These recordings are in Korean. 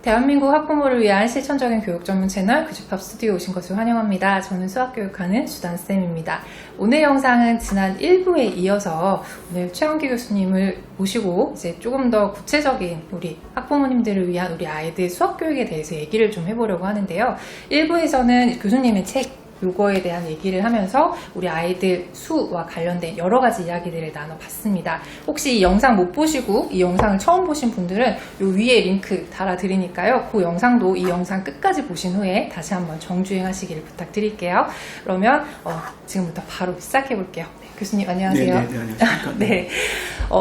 대한민국 학부모를 위한 실천적인 교육 전문 채널 교집합 스튜디오에 오신 것을 환영합니다. 저는 수학교육하는 주단쌤입니다. 오늘 영상은 지난 1부에 이어서 오늘 최원기 교수님을 모시고 이제 조금 더 구체적인 우리 학부모님들을 위한 우리 아이들 수학교육에 대해서 얘기를 좀 해보려고 하는데요. 1부에서는 교수님의 책 요거에 대한 얘기를 하면서 우리 아이들 수와 관련된 여러 가지 이야기들을 나눠봤습니다. 혹시 이 영상 못 보시고 이 영상을 처음 보신 분들은 요 위에 링크 달아드리니까요. 그 영상도 이 영상 끝까지 보신 후에 다시 한번 정주행하시기를 부탁드릴게요. 그러면 지금부터 바로 시작해볼게요. 네, 교수님 안녕하세요. 네, 안녕하십니까. 네.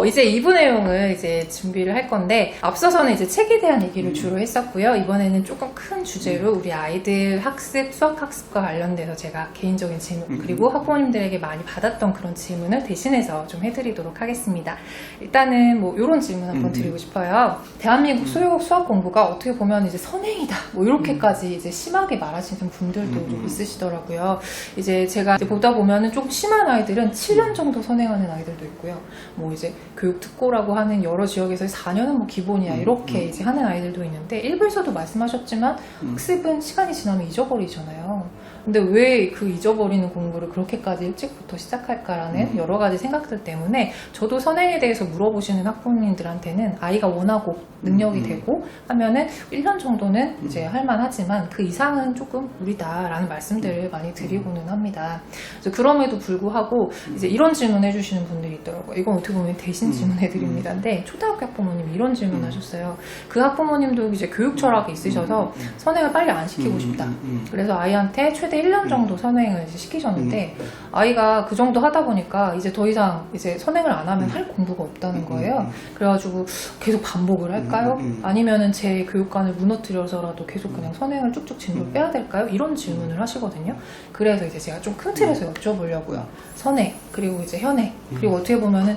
이제 2부 내용을 이제 준비를 할 건데 앞서서는 이제 책에 대한 얘기를 주로 했었고요. 이번에는 조금 큰 주제로 우리 아이들 학습, 수학 학습과 관련돼서 제가 개인적인 질문 그리고 학부모님들에게 많이 받았던 그런 질문을 대신해서 좀 해드리도록 하겠습니다. 일단은 뭐 이런 질문 한번 드리고 싶어요. 대한민국 소유국 수학 공부가 어떻게 보면 이제 선행이다 뭐 이렇게까지 이제 심하게 말하시는 분들도 좀 있으시더라고요. 이제 제가 이제 보다 보면은 조금 심한 아이들은 7년 정도 선행하는 아이들도 있고요. 뭐 이제 교육특고라고 하는 여러 지역에서 4년은 뭐 기본이야 이렇게 이제 하는 아이들도 있는데 1부에서도 말씀하셨지만 학습은 시간이 지나면 잊어버리잖아요. 근데 왜 그 잊어버리는 공부를 그렇게까지 일찍부터 시작할까라는 여러 가지 생각들 때문에 저도 선행에 대해서 물어보시는 학부모님들한테는 아이가 원하고 능력이 되고 하면은 1년 정도는 이제 할만하지만 그 이상은 조금 무리다라는 말씀들을 많이 드리고는 합니다. 그래서 그럼에도 불구하고 이제 이런 질문 해주시는 분들이 있더라고요. 이건 어떻게 보면 대신 질문해 드립니다. 근데 초등학교 학부모님이 이런 질문 하셨어요. 그 학부모님도 이제 교육 철학이 있으셔서 선행을 빨리 안 시키고 싶다. 그래서 아이한테 최대 1년 정도 선행을 이제 시키셨는데 아이가 그 정도 하다 보니까 이제 더 이상 이제 선행을 안 하면 할 공부가 없다는 거예요. 그래가지고 계속 반복을 할까요? 아니면은 제 교육관을 무너뜨려서라도 계속 그냥 선행을 쭉쭉 진도를 빼야 될까요? 이런 질문을 하시거든요. 그래서 이제 제가 좀 큰 틀에서 여쭤보려고요. 선행 그리고 이제 현행 그리고 어떻게 보면은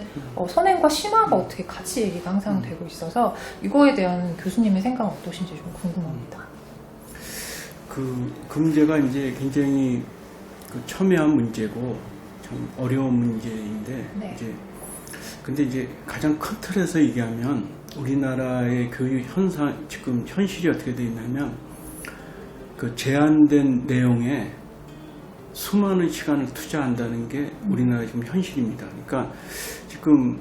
선행과 심화가 어떻게 같이 얘기가 항상 되고 있어서 이거에 대한 교수님의 생각은 어떠신지 좀 궁금합니다. 그 문제가 이제 굉장히 첨예한 문제고 참 어려운 문제인데 네. 근데 이제 가장 큰 틀에서 얘기하면 우리나라의 교육 현상 지금 현실이 어떻게 되어 있냐면 그 제한된 내용에 수많은 시간을 투자한다는 게 우리나라 지금 현실입니다. 그러니까 지금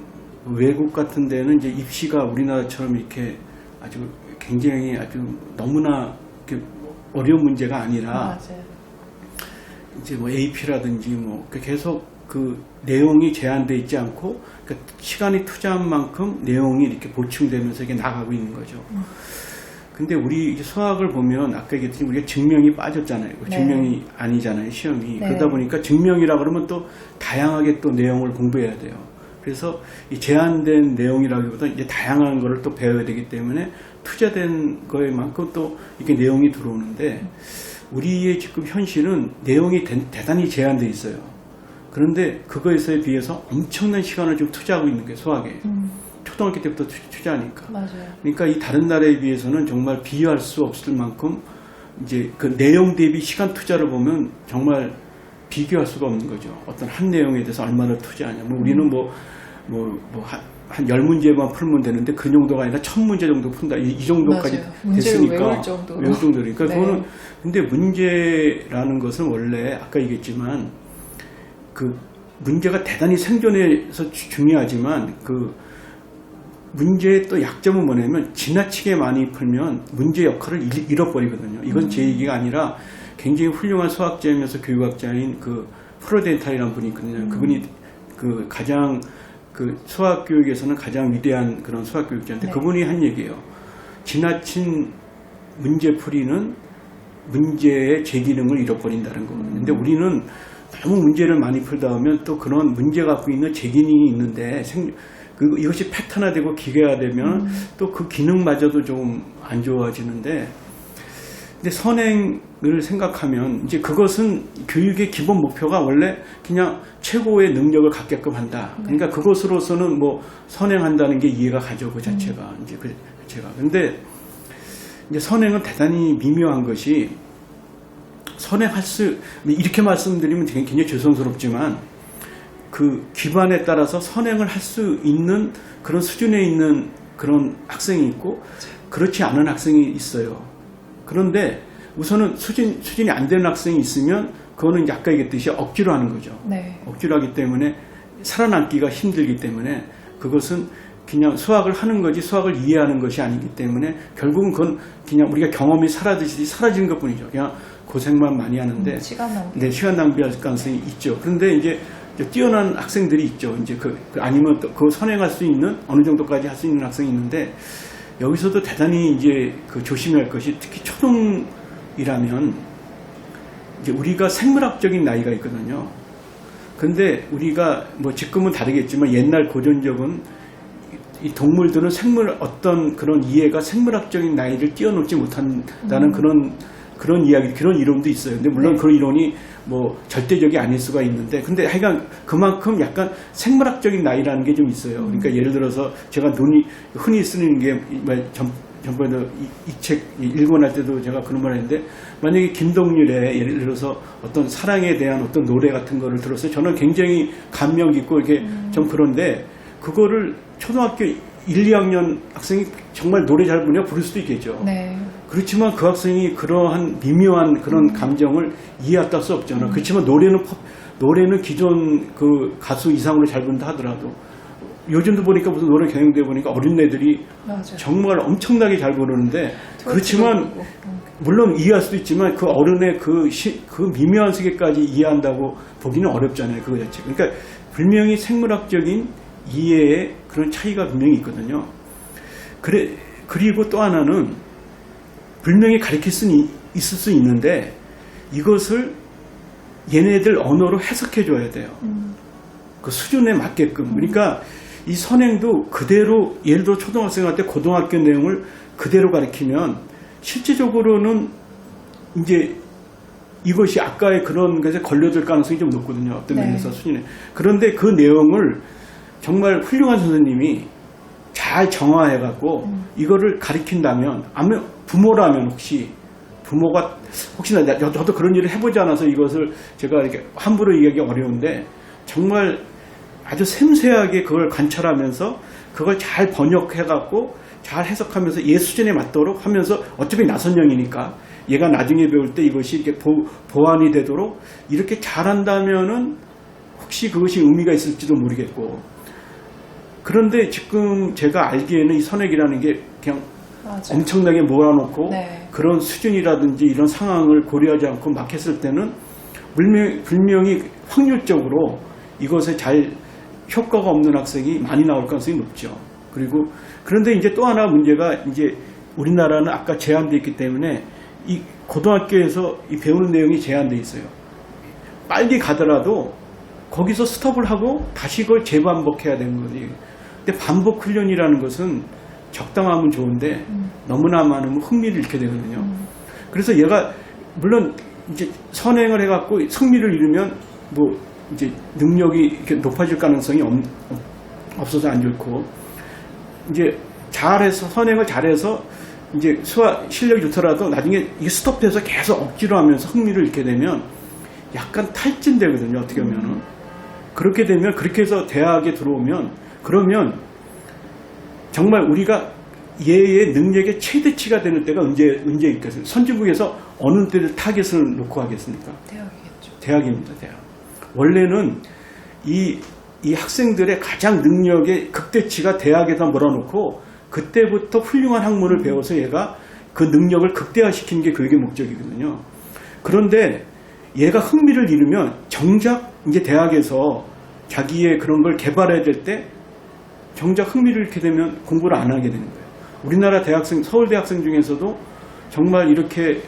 외국 같은 데는 이제 입시가 우리나라처럼 이렇게 아주 굉장히 아주 너무나 이렇게 어려운 문제가 아니라 맞아요. 이제 뭐 AP라든지 뭐 계속 그 내용이 제한되어 있지 않고 그러니까 시간이 투자한 만큼 내용이 이렇게 보충되면서 이게 나가고 있는 거죠. 근데 우리 이제 수학을 보면 아까 얘기했듯이 우리가 증명이 빠졌잖아요. 네. 증명이 아니잖아요, 시험이. 네. 그러다 보니까 증명이라 그러면 또 다양하게 또 내용을 공부해야 돼요. 그래서 이 제한된 내용이라기보다 이제 다양한 거를 또 배워야 되기 때문에 투자된 거에만큼 또 이게 내용이 들어오는데 우리의 지금 현실은 내용이 대단히 제한되어 있어요. 그런데 그거에 비해서 엄청난 시간을 지금 투자하고 있는 게 수학에. 초등학교 때부터 투자하니까. 맞아요. 그러니까 이 다른 나라에 비해서는 정말 비교할 수 없을 만큼 이제 그 내용 대비 시간 투자를 보면 정말 비교할 수가 없는 거죠. 어떤 한 내용에 대해서 얼마나 투자하냐. 뭐 우리는 한 10문제만 풀면 되는데 그 정도가 아니라 1000문제 정도 푼다. 이 정도까지 됐으니까. 외울 정도로. 외울 정도니까. 네. 그거는, 근데 문제라는 것은 원래 아까 얘기했지만 그 문제가 대단히 생존해서 중요하지만 그 문제의 또 약점은 뭐냐면 지나치게 많이 풀면 문제 역할을 잃어버리거든요. 이건 제 얘기가 아니라 굉장히 훌륭한 수학자이면서 교육학자인 그 프로덴탈이라는 분이 있거든요. 그분이 그 가장 그 수학 교육에서는 가장 위대한 그런 수학 교육자인데 네. 그분이 한 얘기예요. 지나친 문제풀이는 문제의 제 기능을 잃어버린다는 거거든요. 근데 우리는 너무 문제를 많이 풀다 보면 또 그런 문제 갖고 있는 제 기능이 있는데 이것이 패턴화되고 기계화되면 또 그 기능마저도 좀 안 좋아지는데 근데 선행을 생각하면 이제 그것은 교육의 기본 목표가 원래 그냥 최고의 능력을 갖게끔 한다. 그러니까 그것으로서는 뭐 선행한다는 게 이해가 가죠. 그 자체가 이제 그 자체가. 근데 이제 선행은 대단히 미묘한 것이 선행할 수 이렇게 말씀드리면 굉장히 죄송스럽지만 그 기반에 따라서 선행을 할 수 있는 그런 수준에 있는 그런 학생이 있고 그렇지 않은 학생이 있어요. 그런데 우선은 수준이 안 되는 학생이 있으면 그거는 아까 얘기했듯이 억지로 하는 거죠. 네. 억지로 하기 때문에 살아남기가 힘들기 때문에 그것은 그냥 수학을 하는 거지 수학을 이해하는 것이 아니기 때문에 결국은 그건 그냥 우리가 경험이 사라지듯이 사라지는 것 뿐이죠. 그냥 고생만 많이 하는데 시간 낭비. 네, 시간 낭비할 가능성이 있죠. 그런데 이제 뛰어난 학생들이 있죠. 이제 아니면 또 그 선행할 수 있는 어느 정도까지 할 수 있는 학생이 있는데 여기서도 대단히 이제 조심해야 할 것이 특히 초등이라면 이제 우리가 생물학적인 나이가 있거든요. 근데 우리가 뭐 지금은 다르겠지만 옛날 고전적은 이 동물들은 어떤 그런 이해가 생물학적인 나이를 뛰어넘지 못한다는 그런 이야기, 그런 이론도 있어요. 근데 물론 네. 그런 이론이 뭐 절대적이 아닐 수가 있는데, 근데 하여간 그만큼 약간 생물학적인 나이라는 게 좀 있어요. 그러니까 예를 들어서 제가 흔히 쓰는 게 전번에도 이 책 읽고 날 때도 제가 그런 말 했는데, 만약에 김동률의 예를 들어서 어떤 사랑에 대한 어떤 노래 같은 거를 들었어요. 저는 굉장히 감명 깊고 이렇게 좀 그런데 그거를 초등학교 1, 2학년 학생이 정말 노래 잘 부르냐 부를 수도 있겠죠. 네. 그렇지만 그 학생이 그러한 미묘한 그런 감정을 이해할 수 없잖아. 그렇지만 노래는 기존 그 가수 이상으로 잘 부른다 하더라도 요즘도 보니까 무슨 노래 경연대 보니까 어린애들이 맞아요. 정말 엄청나게 잘 부르는데, 그렇지만 물론 이해할 수도 있지만 그 어른의 그 미묘한 세계까지 이해한다고 보기는 어렵잖아요. 그거 자체. 그러니까 분명히 생물학적인 이해의 그런 차이가 분명히 있거든요. 그리고 또 하나는 분명히 가르칠 수는 있을 수 있는데 이것을 얘네들 언어로 해석해 줘야 돼요. 그 수준에 맞게끔. 그러니까 이 선행도 그대로, 예를 들어 초등학생한테 고등학교 내용을 그대로 가르치면 실제적으로는 이제 이것이 아까의 그런 것에 걸려들 가능성이 좀 높거든요. 어떤 네. 면에서 수준에. 그런데 그 내용을 정말 훌륭한 선생님이 잘 정화해갖고 이거를 가르친다면, 아니면 부모라면 부모가 혹시나 저도 그런 일을 해보지 않아서 이것을 제가 이렇게 함부로 얘기하기 어려운데 정말 아주 섬세하게 그걸 관찰하면서 그걸 잘 번역해갖고 잘 해석하면서 얘 수준에 맞도록 하면서, 어차피 나선형이니까 얘가 나중에 배울 때 이것이 이렇게 보완이 되도록 이렇게 잘한다면은 혹시 그것이 의미가 있을지도 모르겠고. 그런데 지금 제가 알기에는 이 선행이라는 게 그냥 맞아요. 엄청나게 몰아놓고 네. 그런 수준이라든지 이런 상황을 고려하지 않고 막 했을 때는 분명히 확률적으로 이것에 잘 효과가 없는 학생이 많이 나올 가능성이 높죠. 그런데 이제 또 하나 문제가, 이제 우리나라는 아까 제한되어 있기 때문에 이 고등학교에서 이 배우는 내용이 제한되어 있어요. 빨리 가더라도 거기서 스톱을 하고 다시 그걸 재반복해야 되는 거지. 근데 반복 훈련이라는 것은 적당하면 좋은데 너무나 많으면 흥미를 잃게 되거든요. 그래서 얘가 물론 이제 선행을 해갖고 승리를 잃으면 뭐 이제 능력이 이렇게 높아질 가능성이 없어서 안 좋고, 이제 선행을 잘해서 이제 수학 실력이 좋더라도 나중에 이게 스톱돼서 계속 억지로 하면서 흥미를 잃게 되면 약간 탈진되거든요. 어떻게 보면은. 그렇게 되면, 그렇게 해서 대학에 들어오면, 그러면 정말 우리가 얘의 능력의 최대치가 되는 때가 언제 있겠어요? 선진국에서 어느 때를 타겟을 놓고 하겠습니까? 대학이겠죠. 대학입니다. 대학. 원래는 이 학생들의 가장 능력의 극대치가 대학에다 몰아놓고 그때부터 훌륭한 학문을 배워서 얘가 그 능력을 극대화시키는 게 교육의 목적이거든요. 그런데 얘가 흥미를 잃으면 정작 이제 대학에서 자기의 그런 걸 개발해야 될 때 정작 흥미를 잃게 되면 공부를 안 하게 되는 거예요. 우리나라 대학생, 서울대 학생 중에서도 정말 이렇게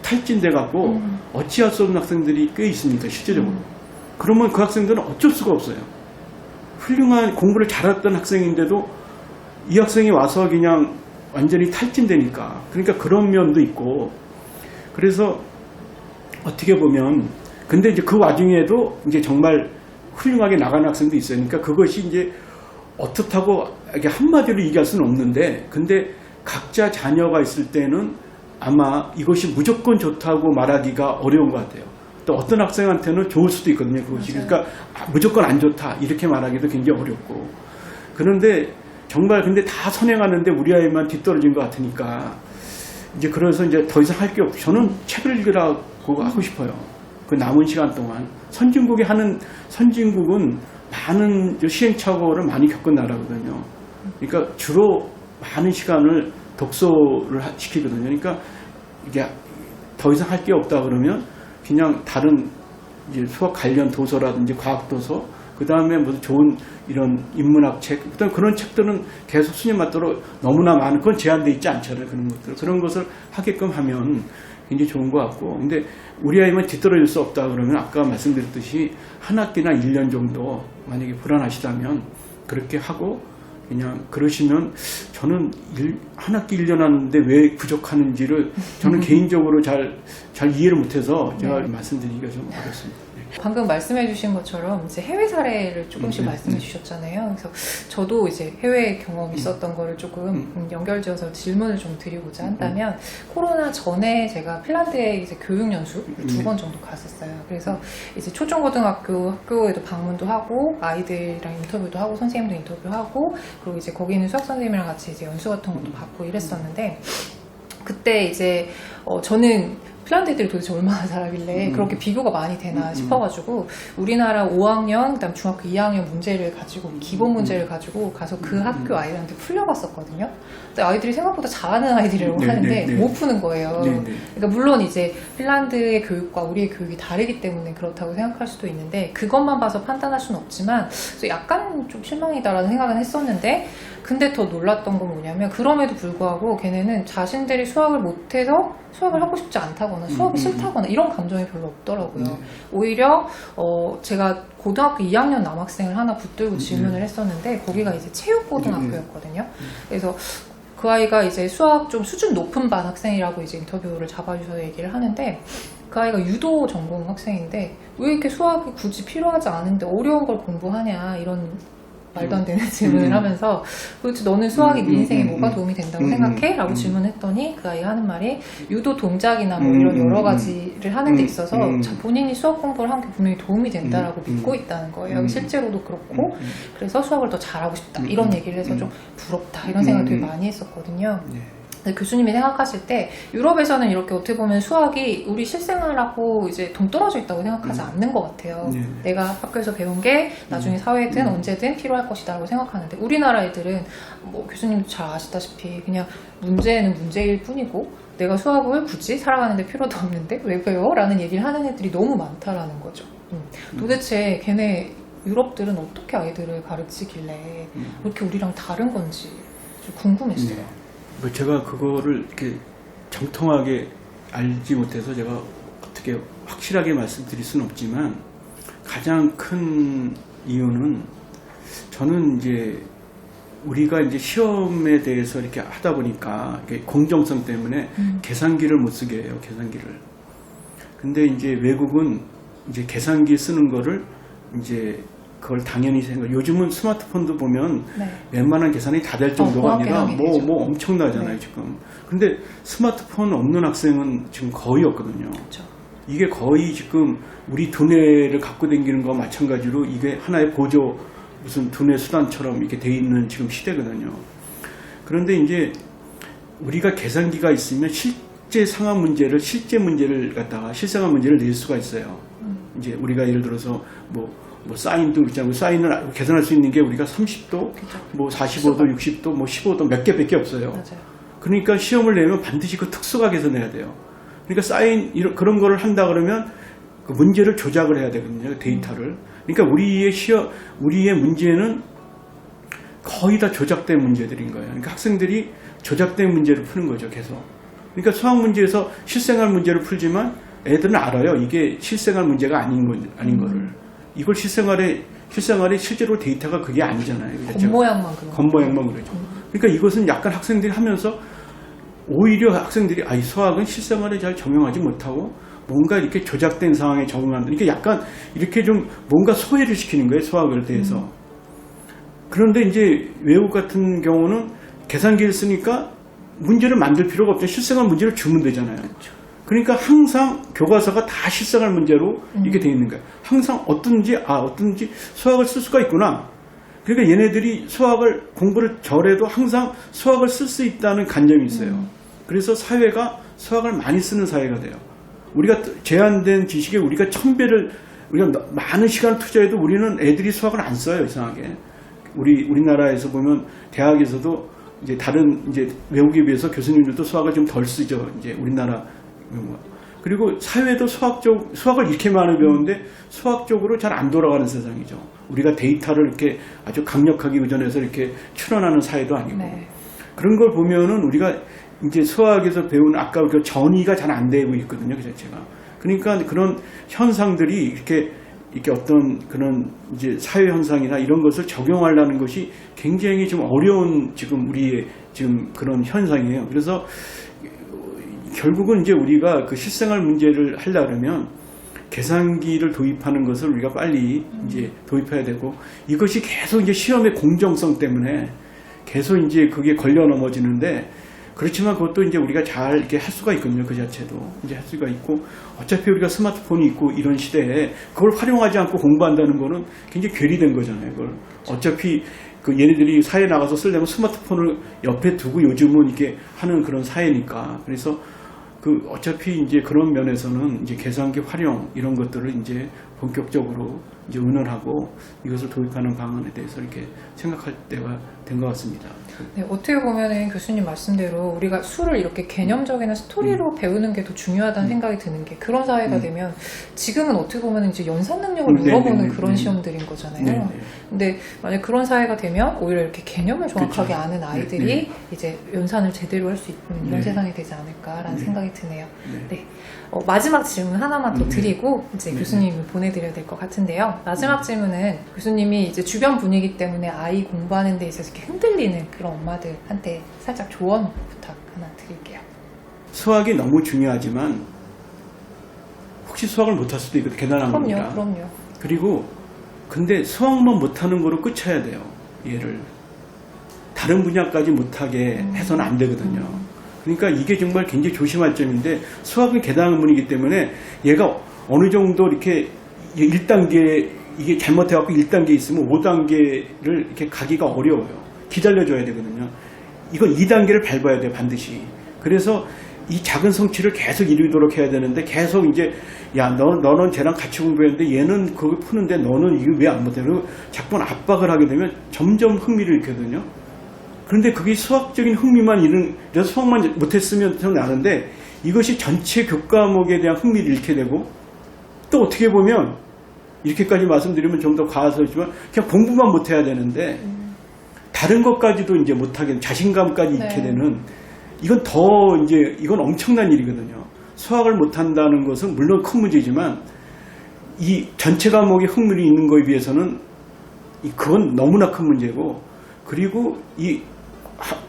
탈진돼 갖고 어찌할 수 없는 학생들이 꽤 있습니다. 실제적으로. 그러면 그 학생들은 어쩔 수가 없어요. 훌륭한 공부를 잘했던 학생인데도 이 학생이 와서 그냥 완전히 탈진되니까. 그러니까 그런 면도 있고. 그래서 어떻게 보면, 근데 이제 그 와중에도 이제 정말 훌륭하게 나가는 학생도 있어요. 그러니까 그것이 이제 어떻다고 이렇게 한마디로 얘기할 수는 없는데, 근데 각자 자녀가 있을 때는 아마 이것이 무조건 좋다고 말하기가 어려운 것 같아요. 또 어떤 학생한테는 좋을 수도 있거든요. 그것이. 맞아요. 그러니까 무조건 안 좋다 이렇게 말하기도 굉장히 어렵고. 그런데 정말 근데 다 선행하는데 우리 아이만 뒤떨어진 것 같으니까 이제 그래서 이제 더 이상 할 게 없고 저는 책을 읽으라고 하고 싶어요. 그 남은 시간 동안 선진국은 많은 시행착오를 많이 겪은 나라거든요. 그러니까 주로 많은 시간을 독서를 시키거든요. 그러니까 이게 더 이상 할 게 없다 그러면 그냥 다른 이제 수학 관련 도서라든지 과학 도서, 그 다음에 무슨 좋은 이런 인문학 책, 그다음 그런 책들은 계속 수년 맞도록 너무나 많은 건 제한돼 있지 않잖아요. 그런 것들, 그런 것을 하게끔 하면 굉장히 좋은 것 같고, 근데 우리 아이만 뒤떨어질 수 없다 그러면 아까 말씀드렸듯이 한 학기나 1년 정도 만약에 불안하시다면 그렇게 하고 그냥 그러시면 저는 한 학기 1년 하는데 왜 부족하는지를 저는 개인적으로 잘 이해를 못해서 제가 말씀드리기가 좀 어렵습니다. 방금 말씀해 주신 것처럼 이제 해외 사례를 조금씩 말씀해 주셨잖아요. 그래서 저도 이제 해외 경험이 있었던 거를 조금 연결지어서 질문을 좀 드리고자 한다면, 코로나 전에 제가 핀란드에 이제 교육연수 2번 정도 갔었어요. 그래서 이제 초중고등학교 학교에도 방문도 하고 아이들이랑 인터뷰도 하고 선생님도 인터뷰하고, 그리고 이제 거기 있는 수학 선생님이랑 같이 이제 연수 같은 것도 받고 이랬었는데, 그때 이제 저는 핀란드 애들이 도대체 얼마나 잘하길래 그렇게 비교가 많이 되나 싶어가지고 우리나라 5학년 그다음 중학교 2학년 문제를 가지고 기본 문제를 가지고 가서 그 학교 아이들한테 풀려봤었거든요. 근데 아이들이 생각보다 잘하는 아이들이라고 하는데 못 푸는 거예요. 그러니까 물론 이제 핀란드의 교육과 우리의 교육이 다르기 때문에 그렇다고 생각할 수도 있는데, 그것만 봐서 판단할 수는 없지만 그래서 약간 좀 실망이다라는 생각은 했었는데, 근데 더 놀랐던 건 뭐냐면 그럼에도 불구하고 걔네는 자신들이 수학을 못해서 수학을 하고 싶지 않다거나 수학이 싫다거나 이런 감정이 별로 없더라고요. 오히려 제가 고등학교 2학년 남학생을 하나 붙들고 질문을 했었는데, 거기가 이제 체육고등학교였거든요. 그래서 그 아이가 이제 수학 좀 수준 높은 반 학생이라고 이제 인터뷰를 잡아주셔서 얘기를 하는데, 그 아이가 유도 전공 학생인데 왜 이렇게 수학이 굳이 필요하지 않은데 어려운 걸 공부하냐, 이런 말도 안 되는 질문을 하면서, 도대체 너는 수학이 네 인생에 뭐가 도움이 된다고 생각해? 라고 질문했더니 그 아이가 하는 말이 유도 동작이나 뭐 이런 여러 가지를 하는 데 있어서 본인이 수학 공부를 한 게 분명히 도움이 된다라고 믿고 있다는 거예요. 실제로도 그렇고, 그래서 수학을 더 잘하고 싶다 이런 얘기를 해서 좀 부럽다 이런 생각을 되게 많이 했었거든요. 교수님이 생각하실 때 유럽에서는 이렇게 어떻게 보면 수학이 우리 실생활하고 이제 동떨어져 있다고 생각하지 않는 것 같아요. 내가 학교에서 배운 게 나중에 사회든 언제든 필요할 것이다라고 생각하는데, 우리나라 애들은 뭐 교수님도 잘 아시다시피 그냥 문제는 문제일 뿐이고 내가 수학을 굳이 살아가는데 필요도 없는데 왜 배워? 라는 얘기를 하는 애들이 너무 많다라는 거죠. 도대체 걔네 유럽들은 어떻게 아이들을 가르치길래 이렇게 우리랑 다른 건지 좀 궁금했어요. 제가 그거를 이렇게 정통하게 알지 못해서 제가 어떻게 확실하게 말씀드릴 수는 없지만, 가장 큰 이유는 저는 이제 우리가 이제 시험에 대해서 이렇게 하다 보니까 공정성 때문에 계산기를 못 쓰게 해요, 계산기를. 근데 이제 외국은 이제 계산기 쓰는 거를 이제 그걸 당연히 요즘은 스마트폰도 보면 웬만한 계산이 다 될 정도가 아니라 뭐 엄청나잖아요, 지금. 근데 스마트폰 없는 학생은 지금 거의 없거든요. 그렇죠. 이게 거의 지금 우리 두뇌를 갖고 다니는 거와 마찬가지로 이게 하나의 보조 무슨 두뇌 수단처럼 이렇게 돼 있는 지금 시대거든요. 그런데 이제 우리가 계산기가 있으면 실제 상황 문제를, 실제 문제를 갖다가 실생활 문제를 낼 수가 있어요. 이제 우리가 예를 들어서 뭐 사인도 있잖아요. 사인을 계산할 수 있는 게 우리가 30도, 뭐 45도, 60도, 뭐 15도 몇 개밖에 없어요. 맞아요. 그러니까 시험을 내면 반드시 그 특수가 계산해야 돼요. 그러니까 사인 그런 거를 한다 그러면 그 문제를 조작을 해야 되거든요, 데이터를. 그러니까 우리의 문제는 거의 다 조작된 문제들인 거예요. 그러니까 학생들이 조작된 문제를 푸는 거죠, 계속. 그러니까 수학 문제에서 실생활 문제를 풀지만 애들은 알아요. 이게 실생활 문제가 아닌 거를. 이걸 실생활에 실제로 데이터가 그게 아니잖아요. 겉모양만 그러죠. 그러니까 이것은 약간 학생들이 하면서 오히려 학생들이 이 수학은 실생활에 잘 적용하지 못하고 뭔가 이렇게 조작된 상황에 적응하는, 그러니까 약간 이렇게 좀 뭔가 소외를 시키는 거예요, 수학을 대해서. 그런데 이제 외국 같은 경우는 계산기를 쓰니까 문제를 만들 필요가 없죠. 실생활 문제를 주면 되잖아요. 그렇죠. 그러니까 항상 교과서가 다 실생활 문제로 이렇게 돼 있는 거예요. 항상 어떤지 수학을 쓸 수가 있구나. 그러니까 얘네들이 수학을 공부를 잘해도 항상 수학을 쓸 수 있다는 관점이 있어요. 그래서 사회가 수학을 많이 쓰는 사회가 돼요. 우리가 제한된 지식에 우리가 1000배를 우리가 많은 시간을 투자해도 우리는 애들이 수학을 안 써요. 이상하게. 우리나라에서 보면 대학에서도 이제 다른 이제 외국에 비해서 교수님들도 수학을 좀 덜 쓰죠. 이제 우리나라. 그리고 사회도 수학을 이렇게 많이 배우는데 수학적으로 잘 안 돌아가는 세상이죠. 우리가 데이터를 이렇게 아주 강력하게 의존해서 이렇게 추론하는 사회도 아니고. 네. 그런 걸 보면은 우리가 이제 수학에서 배운 아까 그 전이가 잘 안 되고 있거든요. 그 자체가. 그러니까 그런 현상들이 이렇게 어떤 그런 이제 사회 현상이나 이런 것을 적용하려는 것이 굉장히 좀 어려운 지금 우리의 지금 그런 현상이에요. 그래서 결국은 이제 우리가 그 실생활 문제를 하려면 계산기를 도입하는 것을 우리가 빨리 이제 도입해야 되고, 이것이 계속 이제 시험의 공정성 때문에 계속 이제 그게 걸려 넘어지는데, 그렇지만 그것도 이제 우리가 잘 이렇게 할 수가 있거든요. 그 자체도 이제 할 수가 있고, 어차피 우리가 스마트폰이 있고 이런 시대에 그걸 활용하지 않고 공부한다는 거는 굉장히 괴리된 거잖아요. 그걸 어차피 그 얘네들이 사회에 나가서 쓰려면 스마트폰을 옆에 두고 요즘은 이렇게 하는 그런 사회니까. 그래서 그 어차피 이제 그런 면에서는 이제 계산기 활용 이런 것들을 이제 본격적으로 이제 의논하고 이것을 도입하는 방안에 대해서 이렇게 생각할 때가 된 것 같습니다. 네, 어떻게 보면은 교수님 말씀대로 우리가 수를 이렇게 개념적이나 스토리로 배우는 게 더 중요하다는 생각이 드는 게, 그런 사회가 되면 지금은 어떻게 보면 이제 연산 능력을 물어보는 그런 시험들인 거잖아요. 근데 만약 그런 사회가 되면 오히려 이렇게 개념을 정확하게 아는 아이들이 이제 연산을 제대로 할 수 있는 이런 세상이 되지 않을까라는 생각이 드네요. 네. 마지막 질문 하나만 더 드리고 이제 교수님을 보내드려야 될 것 같은데요. 마지막 질문은 교수님이 이제 주변 분위기 때문에 아이 공부하는 데 있어서 이렇게 흔들리는 그런 엄마들한테 살짝 조언 부탁 하나 드릴게요. 수학이 너무 중요하지만 혹시 수학을 못할 수도 있거든요. 대단한 겁니다. 그럼요. 그리고 근데 수학만 못하는 거로 끝쳐야 돼요. 얘를 다른 분야까지 못하게 해서는 안 되거든요. 그러니까 이게 정말 굉장히 조심할 점인데, 수학은 계단한 분이기 때문에 얘가 어느 정도 이렇게 1단계 이게 잘못해갖고 1단계 있으면 5단계를 이렇게 가기가 어려워요. 기다려줘야 되거든요. 이건 2단계를 밟아야 돼요, 반드시. 그래서 이 작은 성취를 계속 이루도록 해야 되는데, 계속 이제 야 너는 쟤랑 같이 공부했는데 얘는 그걸 푸는데 너는 이거 왜 안 못해? 그리고 자꾸 압박을 하게 되면 점점 흥미를 잃거든요. 그런데 그게 수학적인 흥미만 그래서 수학만 못했으면 저는 아는데, 이것이 전체 교과목에 대한 흥미를 잃게 되고, 또 어떻게 보면 이렇게까지 말씀드리면 좀 더 과하지만 그냥 공부만 못해야 되는데 다른 것까지도 이제 못하게, 자신감까지 잃게 되는, 이건 엄청난 일이거든요. 수학을 못한다는 것은 물론 큰 문제지만 이 전체 과목에 흥미를 잃는 거에 비해서는 그건 너무나 큰 문제고, 그리고 이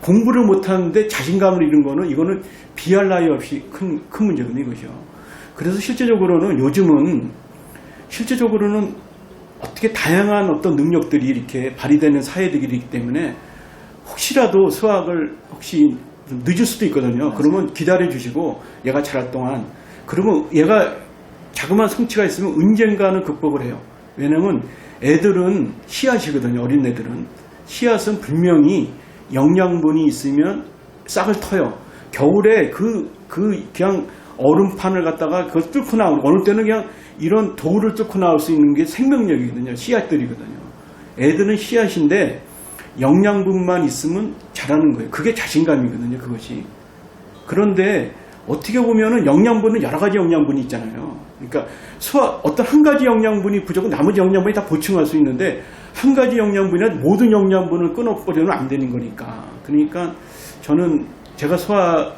공부를 못하는데 자신감을 잃은 거는, 이거는 비할 나위 없이 큰 문제거든요, 이것이요. 그래서 실제적으로는 어떻게 다양한 어떤 능력들이 이렇게 발휘되는 사회들이기 때문에 혹시라도 수학을 좀 늦을 수도 있거든요. 맞아요. 그러면 기다려 주시고 얘가 자랄 동안, 그러면 얘가 자그마한 성취가 있으면 언젠가는 극복을 해요. 왜냐면 애들은 씨앗이거든요. 어린 애들은 씨앗은 분명히 영양분이 있으면 싹을 터요. 겨울에 그냥 얼음판을 갖다가 그걸 뚫고 나오는, 어느 때는 그냥 이런 돌을 뚫고 나올 수 있는 게 생명력이거든요. 씨앗들이거든요. 애들은 씨앗인데 영양분만 있으면 자라는 거예요. 그게 자신감이거든요, 그것이. 그런데 어떻게 보면은 영양분은 여러 가지 영양분이 있잖아요. 그러니까 어떤 한 가지 영양분이 부족하고 나머지 영양분이 다 보충할 수 있는데, 한 가지 영양분이나 모든 영양분을 끊어버리면 안 되는 거니까. 그러니까 저는 제가 수학을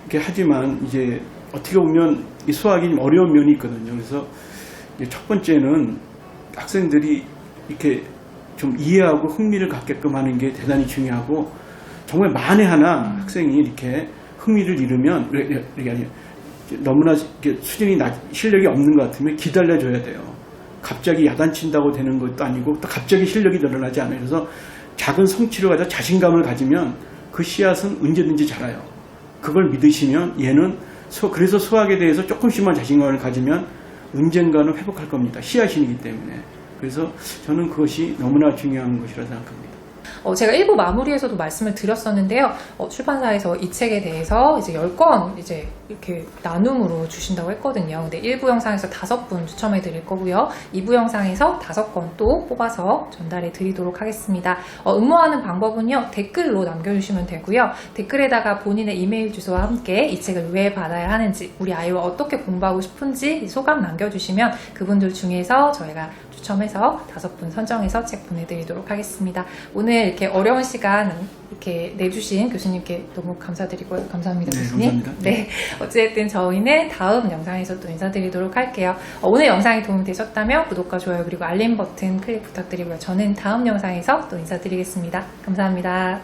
이렇게 하지만 이제 어떻게 보면 이 수학이 좀 어려운 면이 있거든요. 그래서 첫 번째는 학생들이 이렇게 좀 이해하고 흥미를 갖게끔 하는 게 대단히 중요하고, 정말 만에 하나 학생이 이렇게 흥미를 잃으면, 너무나 수준이 실력이 없는 것 같으면 기다려줘야 돼요. 갑자기 야단친다고 되는 것도 아니고 또 갑자기 실력이 늘어나지 않아요. 그래서 작은 성취를 가져 자신감을 가지면 그 씨앗은 언제든지 자라요. 그걸 믿으시면 얘는 그래서 수학에 대해서 조금씩만 자신감을 가지면 언젠가는 회복할 겁니다. 씨앗이기 때문에. 그래서 저는 그것이 너무나 중요한 것이라 생각합니다. 제가 1부 마무리에서도 말씀을 드렸었는데요. 출판사에서 이 책에 대해서 이제 10권 이제 이렇게 나눔으로 주신다고 했거든요. 근데 1부 영상에서 5분 추첨해 드릴 거고요. 2부 영상에서 5권 또 뽑아서 전달해 드리도록 하겠습니다. 응모하는 방법은요. 댓글로 남겨주시면 되고요. 댓글에다가 본인의 이메일 주소와 함께 이 책을 왜 받아야 하는지, 우리 아이와 어떻게 공부하고 싶은지 소감 남겨주시면 그분들 중에서 저희가 추첨해서 5분 선정해서 책 보내드리도록 하겠습니다. 오늘 이렇게 어려운 시간 이렇게 내주신 교수님께 너무 감사드리고요. 감사합니다, 네, 교수님. 감사합니다. 네, 어쨌든 저희는 다음 영상에서 또 인사드리도록 할게요. 오늘 영상이 도움이 되셨다면 구독과 좋아요 그리고 알림 버튼 클릭 부탁드리고요. 저는 다음 영상에서 또 인사드리겠습니다. 감사합니다.